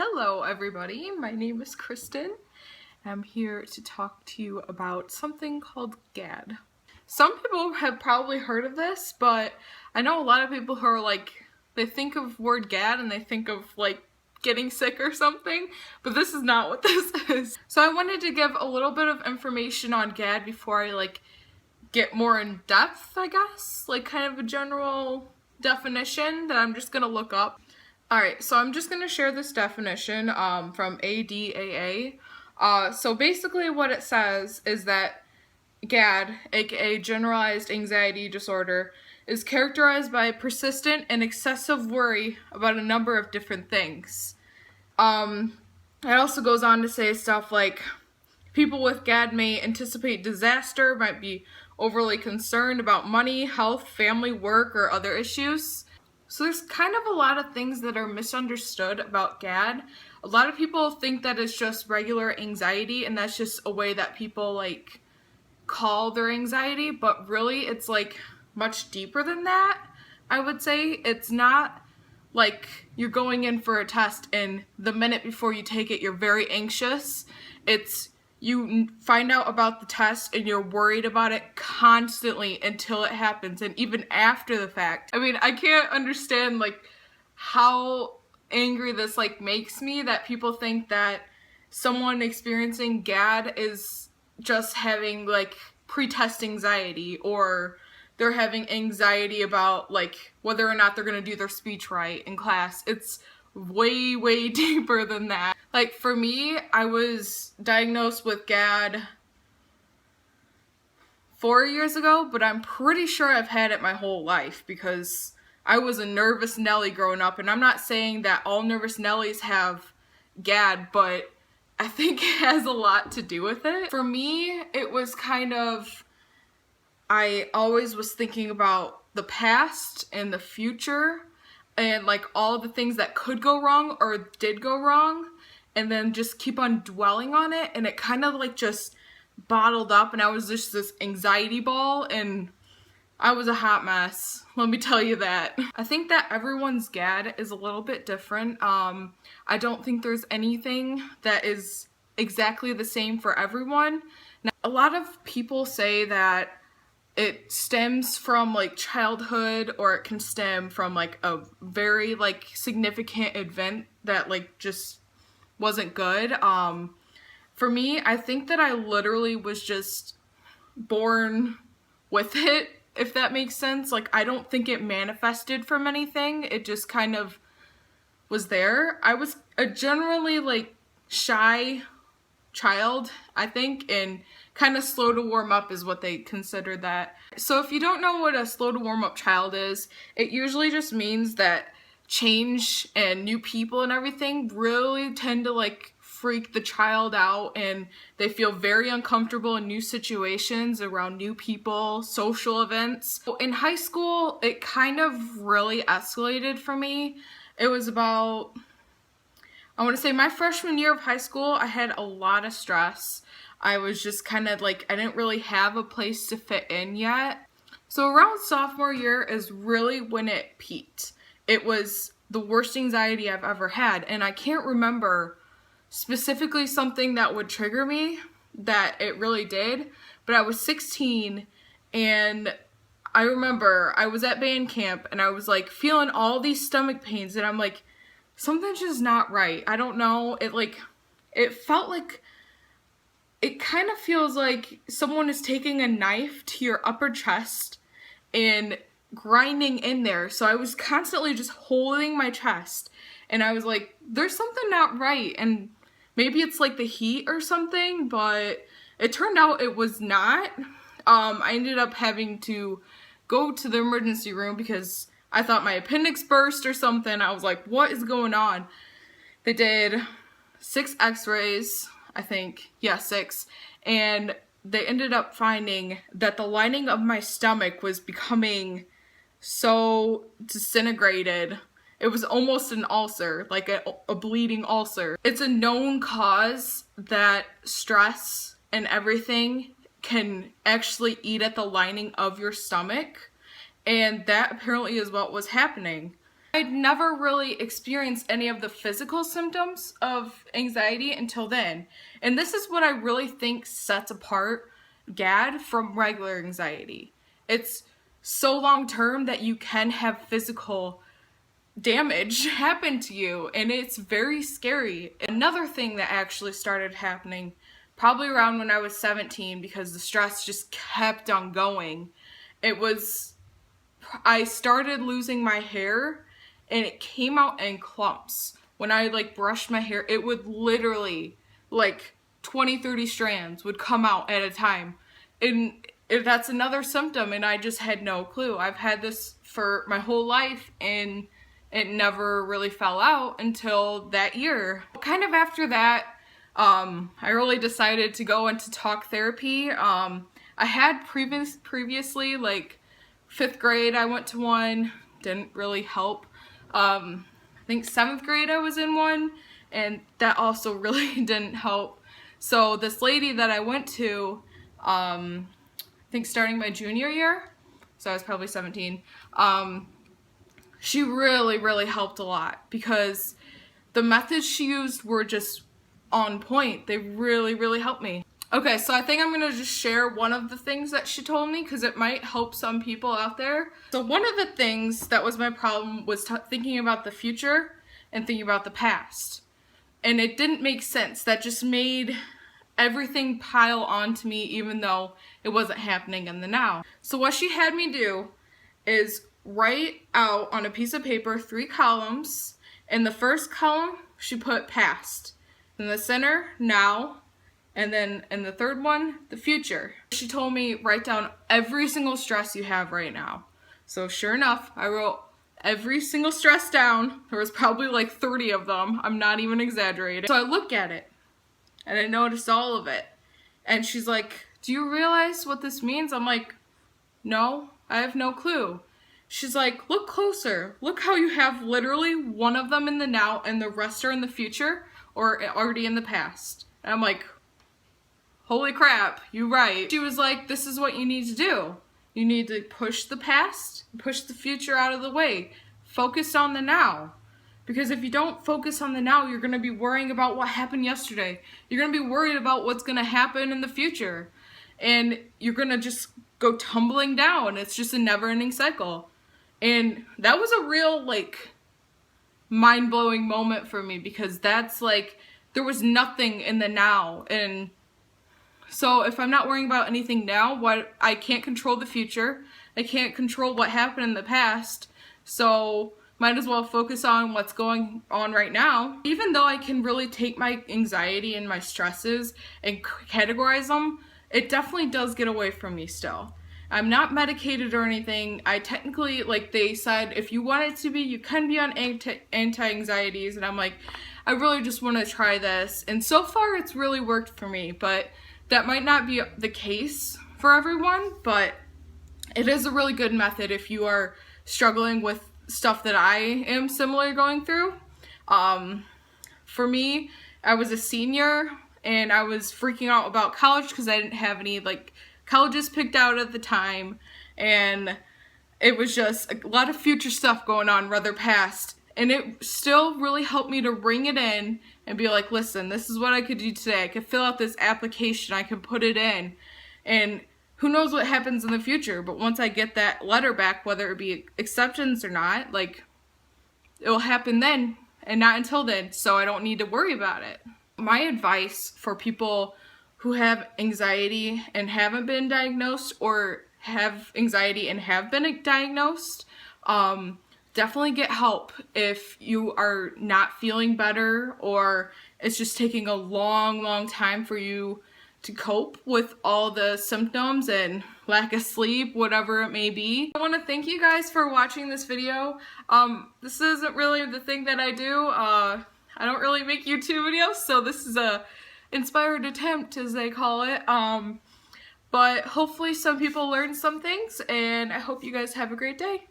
Hello everybody, my name is Kristen. I'm here to talk to you about something called GAD. Some people have probably heard of this, but I know a lot of people who are like, they think of word GAD and they think of like getting sick or something, but this is not what this is. So I wanted to give a little bit of information on GAD before I get more in depth, I guess, like kind of a general definition that I'm just gonna look up. Alright, so I'm just going to share this definition from ADAA. So basically what it says is that GAD, aka Generalized Anxiety Disorder, is characterized by persistent and excessive worry about a number of different things. It also goes on to say stuff like, people with GAD may anticipate disaster, might be overly concerned about money, health, family, work, or other issues. So there's kind of a lot of things that are misunderstood about GAD. A lot of people think that it's just regular anxiety and that's just a way that people call their anxiety, but really it's much deeper than that, I would say. It's not like you're going in for a test and the minute before you take it you're very anxious. It's you find out about the test and you're worried about it constantly until it happens, and even after the fact. I mean, I can't understand how angry this makes me, that people think that someone experiencing GAD is just having pre-test anxiety, or they're having anxiety about whether or not they're gonna do their speech right in class. It's way, way deeper than that. For me, I was diagnosed with GAD 4 years ago, but I'm pretty sure I've had it my whole life because I was a nervous Nelly growing up, and I'm not saying that all nervous Nellies have GAD, but I think it has a lot to do with it. For me, it was I always was thinking about the past and the future, and all the things that could go wrong or did go wrong, and then just keep on dwelling on it, and it kind of just bottled up, and I was just this anxiety ball, and I was a hot mess, let me tell you that. I think that everyone's GAD is a little bit different. I don't think there's anything that is exactly the same for everyone. Now, a lot of people say that it stems from childhood, or it can stem from a very significant event that just wasn't good. For me, I think that I literally was just born with it, if that makes sense. I don't think it manifested from anything. It just kind of was there. I was a generally shy child, I think, and kind of slow to warm up is what they consider that. So if you don't know what a slow to warm up child is, it usually just means that change and new people and everything really tend to freak the child out, and they feel very uncomfortable in new situations, around new people, social events. In high school, it kind of really escalated for me. It was about, I want to say my freshman year of high school, I had a lot of stress. I was just kind of I didn't really have a place to fit in yet. So around sophomore year is really when it peaked. It was the worst anxiety I've ever had, and I can't remember specifically something that would trigger me that it really did, but I was 16, and I remember I was at band camp and I was feeling all these stomach pains, and I'm something's just not right. I don't know, it felt it kind of feels like someone is taking a knife to your upper chest and grinding in there. So I was constantly just holding my chest, and I was there's something not right, and maybe it's the heat or something, but it turned out it was not. I ended up having to go to the emergency room because I thought my appendix burst or something. I was what is going on? They did 6 x-rays, I think. Yeah, 6. And they ended up finding that the lining of my stomach was becoming so disintegrated. It was almost an ulcer, a bleeding ulcer. It's a known cause that stress and everything can actually eat at the lining of your stomach, and that apparently is what was happening. I'd never really experienced any of the physical symptoms of anxiety until then. And this is what I really think sets apart GAD from regular anxiety. It's so long term that you can have physical damage happen to you, and it's very scary. Another thing that actually started happening probably around when I was 17, because the stress just kept on going, I started losing my hair, and it came out in clumps. When I like brushed my hair, it would literally like 20-30 strands would come out at a time. And if that's another symptom, and I just had no clue. I've had this for my whole life, and it never really fell out until that year. Kind of after that, I really decided to go into talk therapy. I had previously, like 5th grade, I went to one, didn't really help. I think 7th grade I was in one, and that also really didn't help. So this lady that I went to, I think starting my junior year, so I was probably 17, she really helped a lot, because the methods she used were just on point. They really helped me. Okay, so I think I'm gonna just share one of the things that she told me, because it might help some people out there. So one of the things that was my problem was thinking about the future and thinking about the past. And it didn't make sense. That just made everything pile onto me, even though it wasn't happening in the now. So what she had me do is write out on a piece of paper 3 columns. In the first column, she put past. In the center, now. And then in the third one, the future. She told me, write down every single stress you have right now. So sure enough, I wrote every single stress down. There was probably like 30 of them. I'm not even exaggerating. So I look at it, and I noticed all of it. And she's like, do you realize what this means? I'm like, no, I have no clue. She's like, look closer. Look how you have literally one of them in the now and the rest are in the future or already in the past. And I'm like, holy crap, you're right. She was like, this is what you need to do. You need to push the past, push the future out of the way. Focus on the now. Because if you don't focus on the now, you're going to be worrying about what happened yesterday. You're going to be worried about what's going to happen in the future. And you're going to just go tumbling down. It's just a never-ending cycle. And that was a real, like, mind-blowing moment for me, because that's like, there was nothing in the now. And so if I'm not worrying about anything now, I can't control the future. I can't control what happened in the past. So might as well focus on what's going on right now. Even though I can really take my anxiety and my stresses and categorize them, it definitely does get away from me still. I'm not medicated or anything. I technically, like they said, if you wanted to be, you can be on anti-anxieties. And I'm like, I really just want to try this. And so far it's really worked for me, but that might not be the case for everyone, but it is a really good method if you are struggling with stuff that I am similarly going through. For me, I was a senior and I was freaking out about college because I didn't have any like colleges picked out at the time, and it was just a lot of future stuff going on rather past, and it still really helped me to ring it in and be like, listen, this is what I could do today. I could fill out this application, I could put it in, and who knows what happens in the future, but once I get that letter back, whether it be acceptance or not, like, it'll happen then and not until then, so I don't need to worry about it. My advice for people who have anxiety and haven't been diagnosed, or have anxiety and have been diagnosed, definitely get help if you are not feeling better, or it's just taking a long time for you to cope with all the symptoms and lack of sleep, whatever it may be. I want to thank you guys for watching this video. This isn't really the thing that I do. I don't really make YouTube videos, so this is a inspired attempt, as they call it. But hopefully some people learned some things, and I hope you guys have a great day.